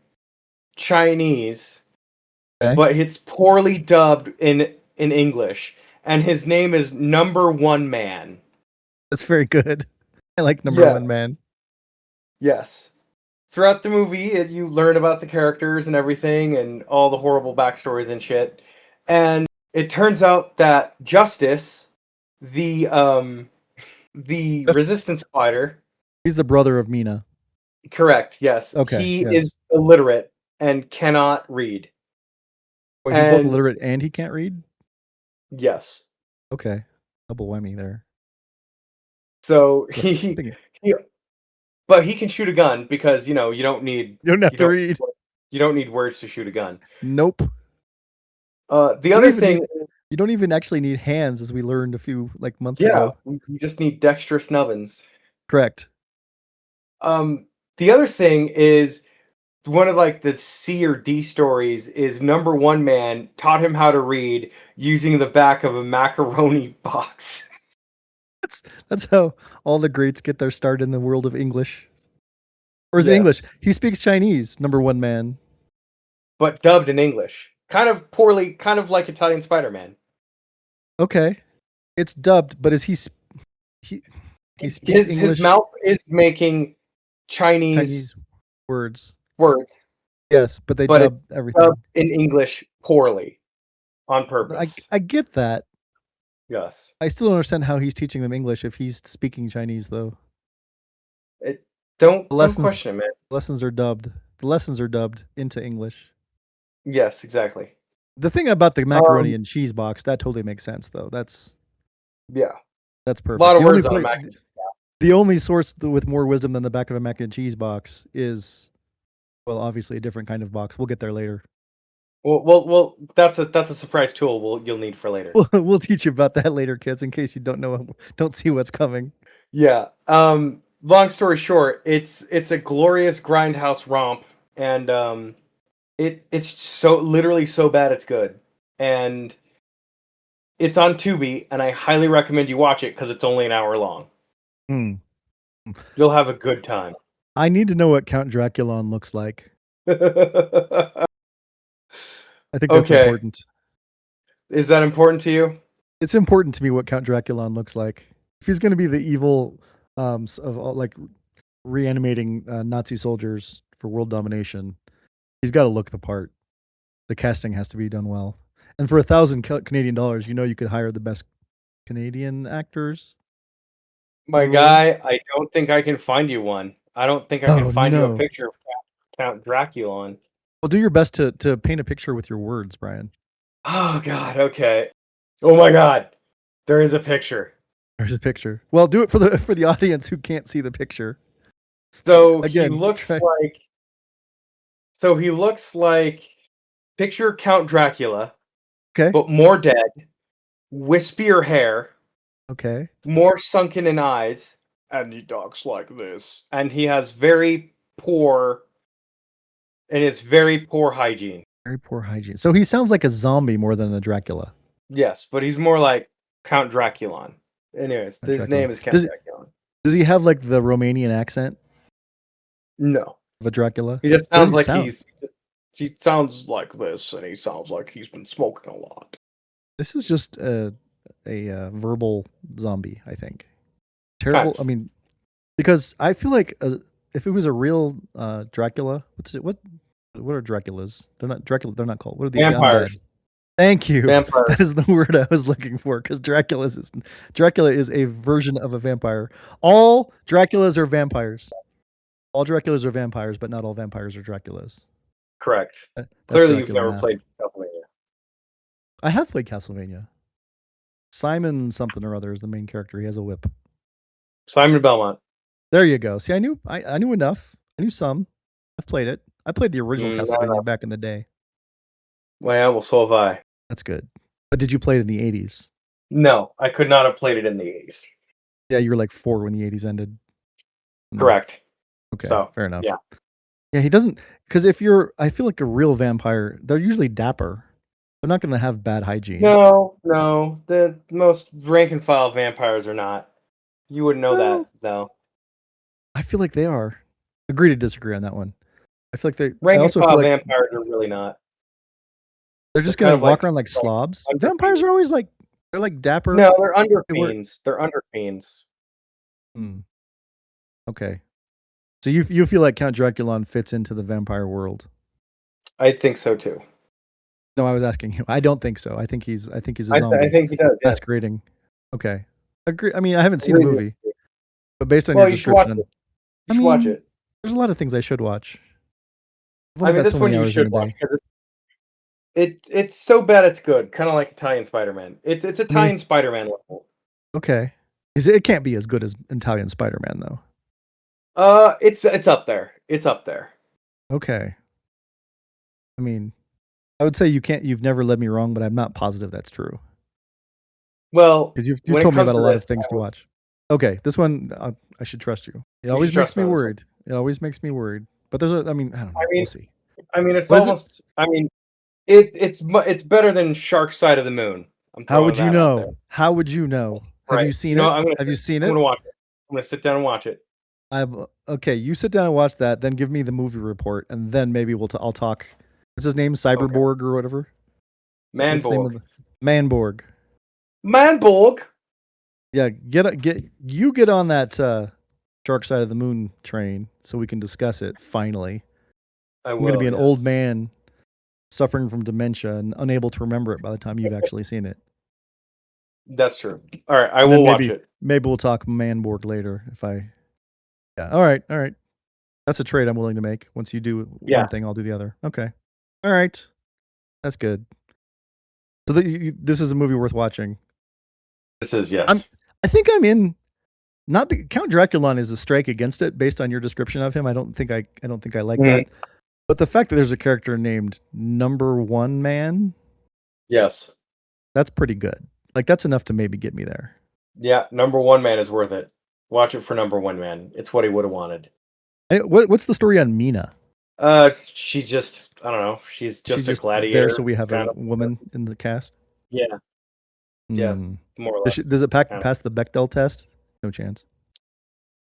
Chinese, but it's poorly dubbed in English, and his name is Number One Man. That's very good. I like Number One Man. Yes. Throughout the movie, you learn about the characters and everything, and all the horrible backstories and shit, and it turns out that Justice, the resistance fighter, he's the brother of Mina. Correct. Yes. Okay. He is illiterate and cannot read. Wait, he's both illiterate and he can't read? Yes. Okay. Double whammy there. So but he can shoot a gun because you don't have to read. You don't need words to shoot a gun. Nope. The other thing, you don't even actually need hands, as we learned a few months ago. Yeah, you just need dexterous nubbins. Correct. The other thing is one of the C or D stories is Number One Man taught him how to read using the back of a macaroni box. That's how all the greats get their start in the world of English. Or is it English? He speaks Chinese, Number One Man. But dubbed in English. Kind of poorly, kind of like Italian Spider-Man. Okay. It's dubbed, but is he speaks English? His mouth is making Chinese words. Yes, but they dub everything. Dubbed in English poorly on purpose. I get that. Yes. I still don't understand how he's teaching them English if he's speaking Chinese, though. Don't question it, man. Lessons are dubbed. The lessons are dubbed into English. Yes, exactly. The thing about the macaroni and cheese box, that totally makes sense, though. That's perfect. A lot of words on a mac and cheese box. The only source with more wisdom than the back of a mac and cheese box is, well, obviously a different kind of box. We'll get there later. Well, that's a surprise tool you'll need for later. We'll teach you about that later, kids, in case you don't see what's coming. Yeah. Long story short, it's a glorious grindhouse romp, and it's so literally so bad it's good, and it's on Tubi, and I highly recommend you watch it because it's only an hour long. You'll have a good time. I need to know what Count Draculon looks like. I think that's important. Is that important to you? It's important to me what Count Draculon looks like. If he's going to be the evil of reanimating Nazi soldiers for world domination, he's got to look the part. The casting has to be done well. And for $1,000 Canadian dollars, you could hire the best Canadian actors. My guy, I don't think I can find you one. I don't think I can find you a picture of Count Draculon. Well, do your best to paint a picture with your words, Brian. Oh God. Okay. Oh my God. There is a picture. There's a picture. Well, do it for the audience who can't see the picture. So Again, he looks like. So he looks like. Picture Count Dracula, okay. but more dead, wispier hair, Okay. more sunken in eyes, and he talks like this. And he has very poor. And it's very poor hygiene. Very poor hygiene. So he sounds like a zombie more than a Dracula. Yes, but he's more like Count Draculon. Anyways, Count his Dracula. name is Count Draculon. Does he have like the Romanian accent No, of a Dracula? he just How does sounds he like sound? he sounds like this, and he sounds like he's been smoking a lot. This is just a verbal zombie, I think. Terrible. I mean, because I feel like if it was a real Dracula, what are Draculas? They're not Dracula. They're not called. What are the Vampires? undead? Thank you. Vampires. That is the word I was looking for because Dracula is a version of a vampire. All Draculas are vampires. All Draculas are vampires, but not all vampires are Draculas. Correct. That's Clearly, you've Dracula never math. played Castlevania. I have played Castlevania. Simon something or other is the main character. He has a whip. Simon Belmont. There you go. See, I knew enough. I knew some. I've played it. I played the original Castlevania back in the day. Well, so have I. That's good. But did you play it in the 80s? No, I could not have played it in the 80s. Yeah, you were like 4 when the 80s ended. Correct. Okay, so, fair enough. Yeah. Yeah, he doesn't, because I feel like a real vampire, they're usually dapper. They're not going to have bad hygiene. No, the most rank and file vampires are not. You wouldn't know that, though. I feel like they are. Agree to disagree on that one. I feel like they rank and file vampires are really not. They're just going to walk around like slobs. Vampires are always like, they're like dapper. No, they're under fiends. They're under fiends. Okay. So you feel like Count Draculon fits into the vampire world? I think so too. No, I was asking you. I don't think so. I think he's a zombie. I think he does. That's grading. Okay. Agree. I mean, I haven't seen the movie, but based on your description, you should watch it. There's a lot of things I should watch. I mean, this one you should watch. It's so bad it's good. Kind of like Italian Spider-Man. It's Italian Spider-Man level. Okay. It can't be as good as Italian Spider-Man though. It's up there. It's up there. Okay. I mean, I would say you've never led me wrong, but I'm not positive that's true. Well, because you've told me about a lot of things to watch. Okay, this one I should trust you. It always makes me worried. It always makes me worried. But there's I don't know. We'll see. I mean, it's almost. I mean, it's better than Shark Side of the Moon. How would you know? How would you know? Right. Have you seen it? Have you seen it? I'm gonna watch it. I'm gonna sit down and watch it. Okay. You sit down and watch that. Then give me the movie report, and then maybe I'll talk. What's his name? Cyberborg or whatever. Manborg. Manborg. Manborg. Yeah, get on that Shark Side of the Moon train so we can discuss it finally. I'm going to be an old man suffering from dementia and unable to remember it by the time you've actually seen it. That's true. All right, I will watch it. Maybe we'll talk Manborg later Yeah. All right. That's a trade I'm willing to make. Once you do one thing, I'll do the other. Okay. All right. That's good. So this is a movie worth watching. This is, yes. I think I'm in. Count Draculon is a strike against it based on your description of him. I don't think I like that. But the fact that there's a character named Number One Man, yes, that's pretty good. Like that's enough to maybe get me there. Yeah, Number One Man is worth it. Watch it for Number One Man. It's what he would have wanted. What's the story on Mina? She's just I don't know. She's just a gladiator. There, so we have a woman in the cast. Yeah. Yeah, more or less. Does it pass the Bechdel test? No chance.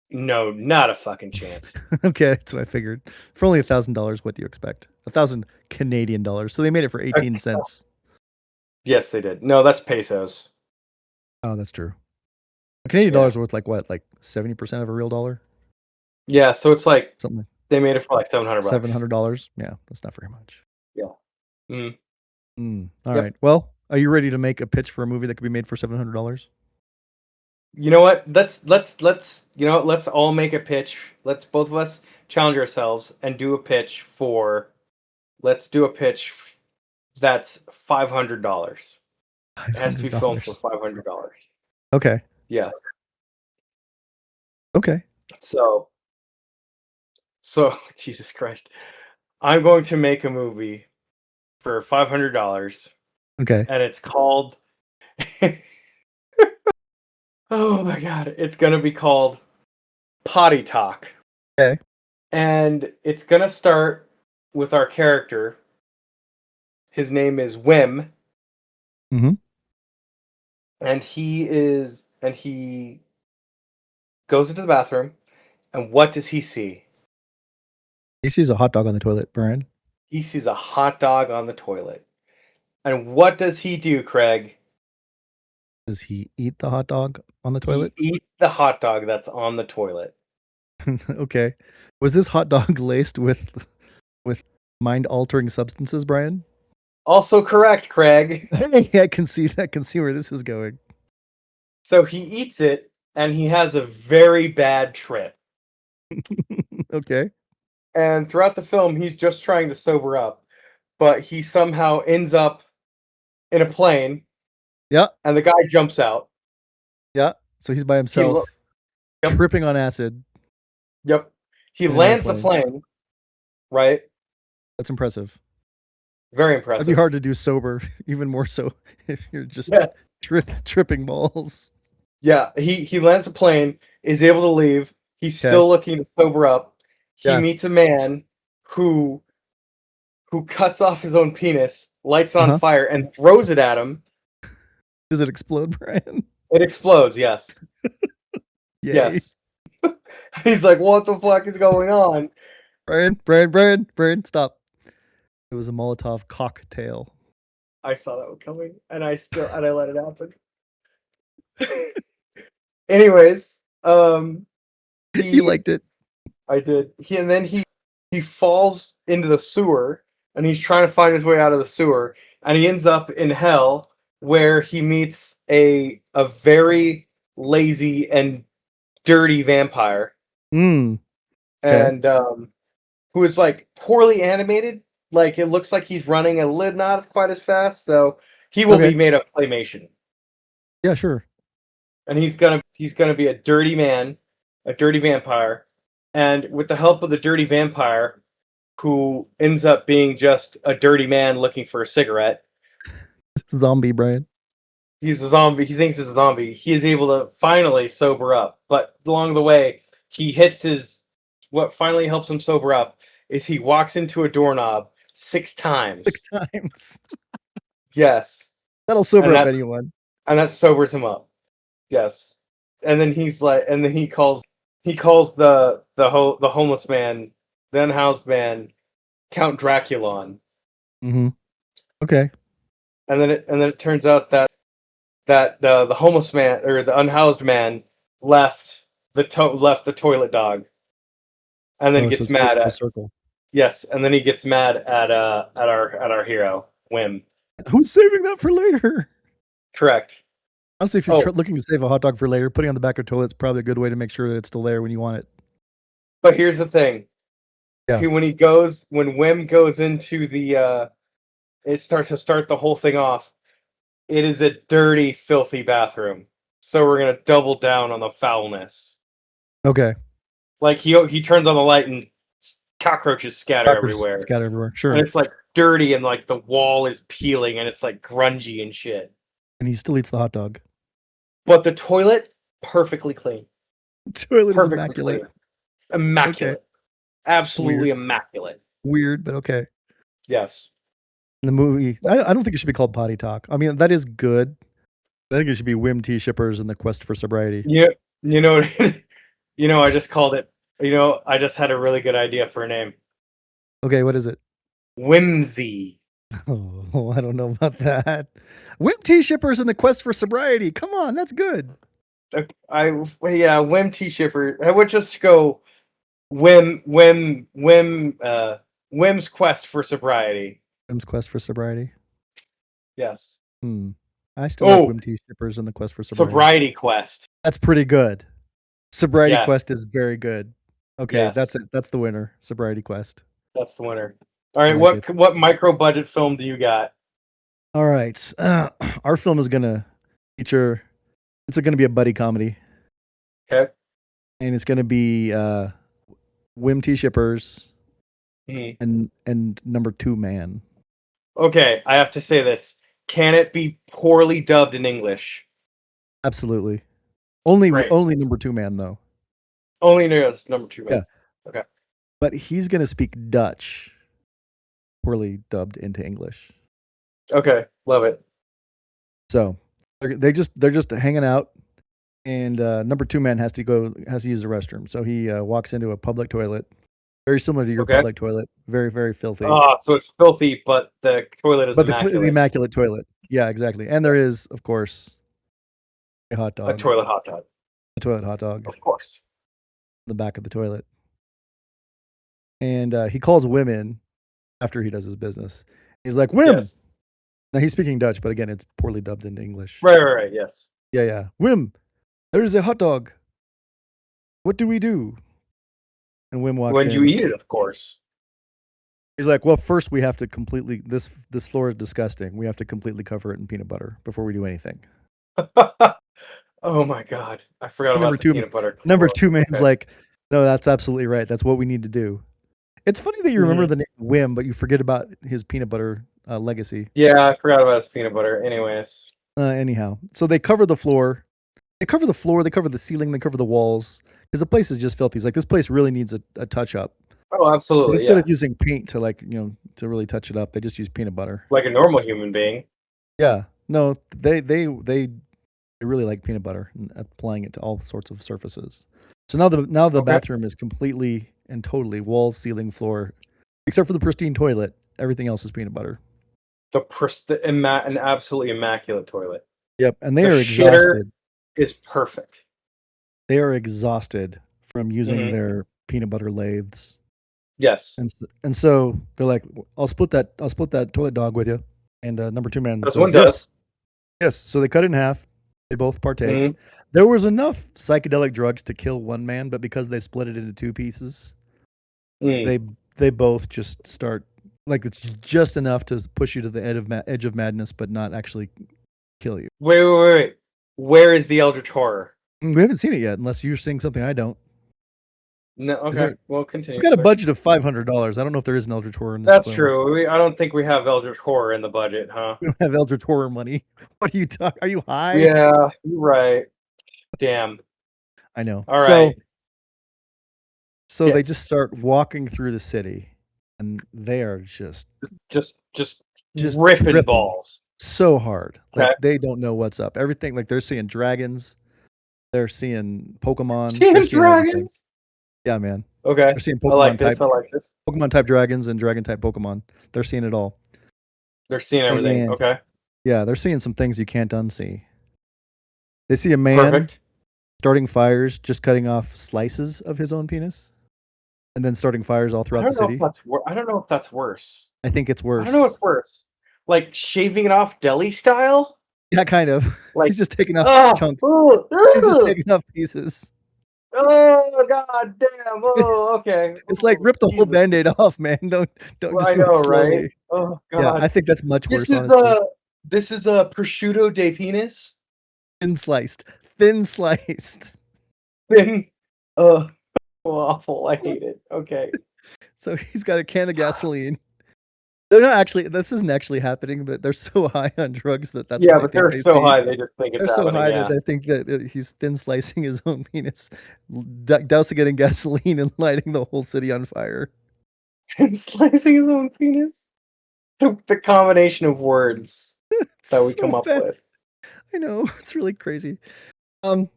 No, not a fucking chance. Okay, that's what I figured. For only $1,000, what do you expect? 1,000 Canadian dollars. So they made it for 18 cents. Yes, they did. No, that's pesos. Oh, that's true. Canadian dollars are worth like what? Like 70% of a real dollar? Yeah, so it's like something. They made it for like $700. $700? Yeah, that's not very much. Yeah. All right. Well, are you ready to make a pitch for a movie that could be made for $700? You know what? Let's all make a pitch. Let's both of us challenge ourselves and do a pitch for let's do a pitch that's $500. It has to be filmed for $500. $500. Okay. Yes. Okay. So Jesus Christ. I'm going to make a movie for $500 Okay. and it's called oh my god, it's going to be called Potty Talk. Okay. And it's going to start with our character. His name is Wim. Mm-hmm. And he goes into the bathroom, and what does he see? He sees a hot dog on the toilet, Brian. He sees a hot dog on the toilet. And what does he do, Craig? Does he eat the hot dog on the toilet? He eats the hot dog that's on the toilet. Okay. Was this hot dog laced with mind-altering substances, Brian? Also correct, Craig. Hey, I can see where this is going. So he eats it, and he has a very bad trip. Okay. And throughout the film, he's just trying to sober up, but he somehow ends up in a plane. Yeah. And the guy jumps out. Yeah. So he's by himself, Yep. tripping on acid. Yep. He In an lands the airplane. plane, right? That's impressive. Very impressive. That'd be hard to do sober, even more so if you're just Yes. tripping balls. Yeah, he lands the plane, is able to leave. He's Okay. still looking to sober up. He Yeah. meets a man who cuts off his own penis, lights it on fire, and throws it at him. Does it explode, Brian? It explodes, yes. Yay. Yes. He's like, what the fuck is going on? Brian, stop. It was a Molotov cocktail. I saw that one coming, and I let it happen. Anyways, You liked it. I did. He falls into the sewer, and he's trying to find his way out of the sewer, and he ends up in hell, where he meets a very lazy and dirty vampire, Okay. and who is like poorly animated. Like, it looks like he's running not quite as fast, so he will be made of claymation. Yeah, sure. And he's gonna be a dirty man, a dirty vampire, and with the help of the dirty vampire, who ends up being just a dirty man looking for a cigarette. Zombie, Brian. He's a zombie. He thinks he's a zombie. He is able to finally sober up, but along the way, he hits what finally helps him sober up is he walks into a doorknob 6 times. 6 times. Yes. That'll sober up anyone. And that sobers him up. Yes. And then he calls the homeless man, the unhoused man, Count Draculon. Mm-hmm. Okay. And then it turns out that the homeless man or the unhoused man left the toilet dog, and then gets mad at circle. Yes, and then he gets mad at our hero Wim. Who's saving that for later? Correct. Honestly, if you're looking to save a hot dog for later, putting it on the back of the toilet is probably a good way to make sure that it's still there when you want it. But here's the thing. Yeah. When Wim goes into the it starts to start the whole thing off. It is a dirty, filthy bathroom. So we're gonna double down on the foulness. Okay. Like he turns on the light and cockroaches scatter everywhere. Sure. And it's like dirty and like the wall is peeling and it's like grungy and shit. And he still eats the hot dog. But the toilet, perfectly clean. The toilet is immaculate. Clean. Immaculate. Okay. Absolutely immaculate. Weird, but okay. Yes. The movie, I don't think it should be called Potty Talk. I mean, that is good. I think it should be Wim T. Schippers and the Quest for Sobriety. Yeah, I just called it. I just had a really good idea for a name. Okay, what is it? Whimsy. Oh, I don't know about that. Wim T. Schippers and the Quest for Sobriety. Come on, that's good. Wim T. Schippers. I would just go Wim's Quest for Sobriety. Wim's Quest for Sobriety. Yes. I still like Wim T. Schippers and the Quest for Sobriety. Sobriety Quest. That's pretty good. Sobriety Quest is very good. Okay, yes. That's it. That's the winner. Sobriety Quest. That's the winner. All right, like what micro budget film do you got? All right. Our film is gonna feature. It's gonna be a buddy comedy, Okay. and it's gonna be Wim T. Schippers Mhm. and number two man. Okay, I have to say this. Can it be poorly dubbed in English? Absolutely. Only Great. only number two man though. Only knows number 2 man. Yeah. Okay. But he's gonna speak Dutch, poorly dubbed into English. Okay. Love it. So they're just hanging out, and number two man has to use the restroom. So he walks into a public toilet, very similar to your Okay. public toilet, very very filthy. So it's filthy, but the toilet is But immaculate. the immaculate toilet. Yeah, exactly. And there is, of course, a hot dog. A toilet hot dog. A toilet hot dog. Of course. In the back of the toilet. And he calls Wim in after he does his business. He's like, Wim! Yes. Now he's speaking Dutch, but again, it's poorly dubbed into English. Right. Yes. Yeah. Wim, there's a hot dog. What do we do? And Wim walks When in. you eat it, of course. He's like, well, first we have to completely, this floor is disgusting. We have to completely cover it in peanut butter before we do anything. Oh my god. I forgot about Number the two- peanut butter. Number two man's Okay. like, no, that's absolutely right. That's what we need to do. It's funny that you remember the name Wim, but you forget about his peanut butter legacy. Yeah, I forgot about his peanut butter. Anyways. Anyhow, so they cover the floor. They cover the floor. They cover the ceiling. They cover the walls because the place is just filthy. It's like this place really needs a touch up. Oh, But absolutely. instead Yeah. of using paint to to really touch it up, they just use peanut butter. Like a normal human being. Yeah, no, they really like peanut butter and applying it to all sorts of surfaces. So now the Okay. bathroom is completely and totally walls, ceiling, floor, except for the pristine toilet. Everything else is peanut butter. An absolutely immaculate toilet. Yep, and they The are shitter- exhausted. It's perfect. They are exhausted from using Mhm. their peanut butter lathes. Yes. And so they're like, I'll split that toilet dog with you. And number two man That's says, one does. Yes. So they cut it in half. They both partake. Mhm. There was enough psychedelic drugs to kill one man, but because they split it into two pieces, they both just start like it's just enough to push you to the edge of madness, but not actually kill you. Wait. Where is the Eldritch Horror? We haven't seen it yet, unless you're seeing something I don't. No, okay. there- Well, continue. We've got a sir. budget of $500. I don't know if there is an Eldritch Horror in this That's film. true. I don't think we have Eldritch Horror in the budget, huh? We don't have Eldritch Horror money. What are you talking? Are you high? Yeah, you're right. Damn. I know. All right. So Yeah. they just start walking through the city, and they are just Just ripping ripping balls. so hard. Like Okay. they don't know what's up. Everything, like they're seeing dragons, they're seeing Pokemon. Seeing they're seeing everything. dragons. Yeah, man. Okay. They're seeing I like this. Pokemon type dragons and dragon type Pokemon. They're seeing it all. They're seeing everything. And- Okay. Yeah, they're seeing some things you can't unsee. They see a man Perfect. starting fires, just cutting off slices of his own penis, and then starting fires all I throughout the don't know city. if that's I don't know if that's worse. I think it's worse. I don't know what's worse. Like shaving it off deli style? Yeah, kind of. Like He's just taking off oh, chunks. oh, He's just ugh. taking off pieces. Oh god damn. Oh, okay. It's like rip the whole Jesus. band-aid off, man. Don't Well, just I do it know, slowly. right? Oh Yeah, god. I think that's much worse. This is Honestly, this is a prosciutto de penis. thin sliced. Then awful. I hate it. Okay. So he's got a can of gasoline. They're not actually. This isn't actually happening, but they're so high on drugs that's Yeah, what but they they're think so they see. high they just think it's They're so happening, high yeah. that they think that he's thin slicing his own penis, dousing it in gasoline, and lighting the whole city on fire. And slicing his own penis. The combination of words that we So come up bad. with. I know, it's really crazy. So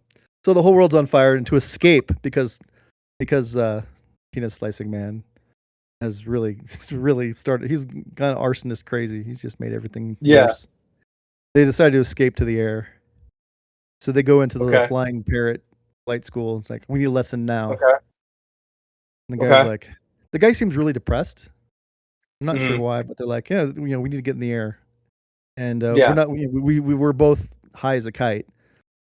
the whole world's on fire, and to escape because penis slicing man has really started. He's kind of arsonist crazy. He's just made everything Yeah. worse. They decide to escape to the air. So they go into the Okay. flying parrot flight school. It's like, we need a lesson now. Okay. And the guy's Okay. like, the guy seems really depressed. I'm not sure Mhm. why, but they're like, yeah, we need to get in the air. And Yeah. we're not, we were both high as a kite.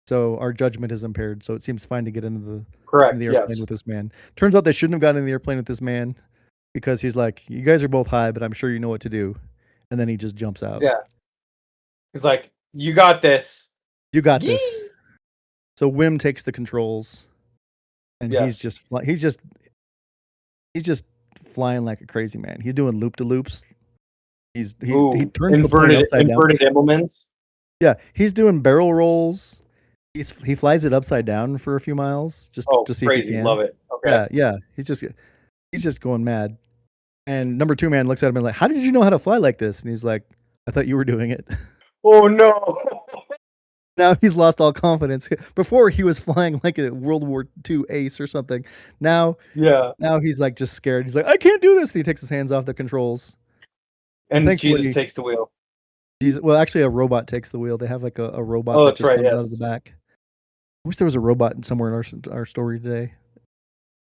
So our judgment is impaired. So it seems fine to get into the Correct. airplane Yes. with this man. Turns out they shouldn't have gotten in the airplane with this man because he's like, you guys are both high, but I'm sure you know what to do. And then he just jumps out. Yeah. He's like, you got this. You got Yee! this. So Wim takes the controls, and he's Yes. just flying like a crazy man. He's doing loop to loops. He Ooh, turns the plane upside down. inverted Immelmans. Yeah, he's doing barrel rolls. He flies it upside down for a few miles just to see crazy. if he can. Love it. Okay. Yeah. He's just going mad. And number 2 man looks at him and like, how did you know how to fly like this? And he's like, I thought you were doing it. Oh no. Now he's lost all confidence. Before he was flying like a World War II ace or something. Now he's like just scared. He's like, I can't do this. And he takes his hands off the controls. And Jesus takes the wheel. Well, actually, a robot takes the wheel. They have like a robot that just comes out of the back. I wish there was a robot somewhere in our story today.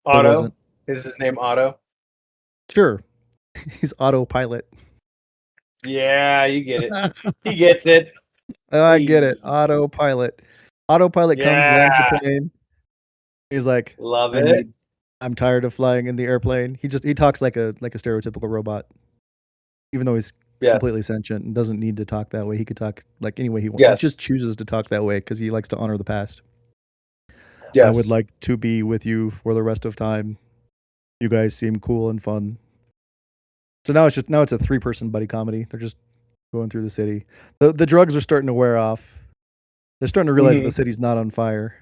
Otto? Is his name Otto? Sure. He's autopilot. Yeah, you get it. He gets it. I get it. Autopilot. Autopilot comes, lands the plane. He's like, love it. I'm tired of flying in the airplane. He talks like a stereotypical robot. Even though he's completely sentient and doesn't need to talk that way. He could talk like any way he wants. He just chooses to talk that way because he likes to honor the past. Yes. I would like to be with you for the rest of time. You guys seem cool and fun. So now it's a 3-person buddy comedy. They're just going through the city. The drugs are starting to wear off. They're starting to realize the city's not on fire.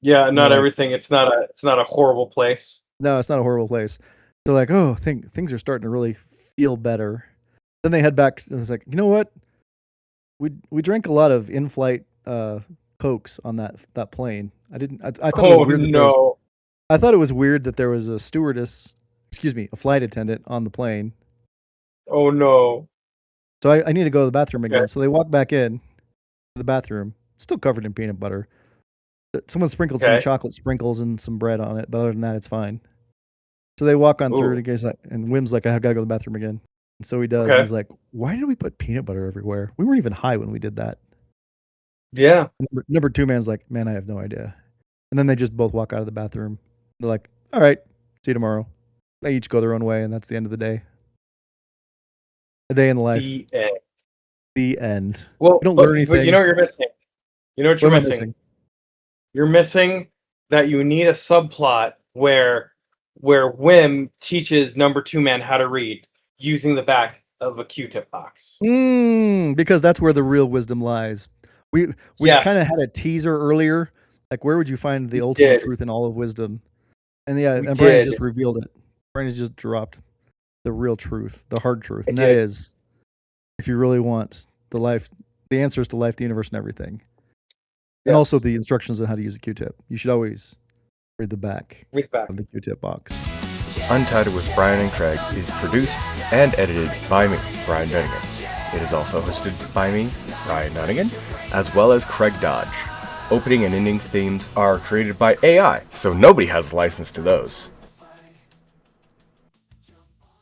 Yeah, not everything. It's not a horrible place. No, it's not a horrible place. They're like, oh, things are starting to really feel better. Then they head back and it's like, you know what? We drank a lot of in-flight Cokes on that plane. I thought it was weird. No. I thought it was weird that there was a a flight attendant on the plane. Oh no. So I need to go to the bathroom again. So they walk back in to the bathroom, still covered in peanut butter. Someone sprinkled some chocolate sprinkles and some bread on it, but other than that, it's fine. So they walk on through it, and Wim's like, I gotta go to the bathroom again. And so he does. And he's like, why did we put peanut butter everywhere? We weren't even high when we did that. Yeah. Number 2 man's like, man, I have no idea. And then they just both walk out of the bathroom. They're like, all right, see you tomorrow. They each go their own way, and that's the end of the day. A day in the life. The end. The end. Well, you don't learn anything. But you know what you're missing? You know what you're missing? You're missing that you need a subplot where Wim teaches number 2 man how to read using the back of a Q-tip box. Because that's where the real wisdom lies. We kind of had a teaser earlier. Like, where would you find the ultimate truth in all of wisdom? And and Brian just revealed it. Brian has just dropped the real truth, the hard truth. And that is, if you really want the answers to life, the universe, and everything. And also the instructions on how to use a Q-tip. You should always read the back of the Q-tip box. Untitled with Brian and Craig is produced and edited by me, Brian Dunnigan. It is also hosted by me, Brian Dunnigan, as well as Craig Dodge. Opening and ending themes are created by AI, so nobody has license to those.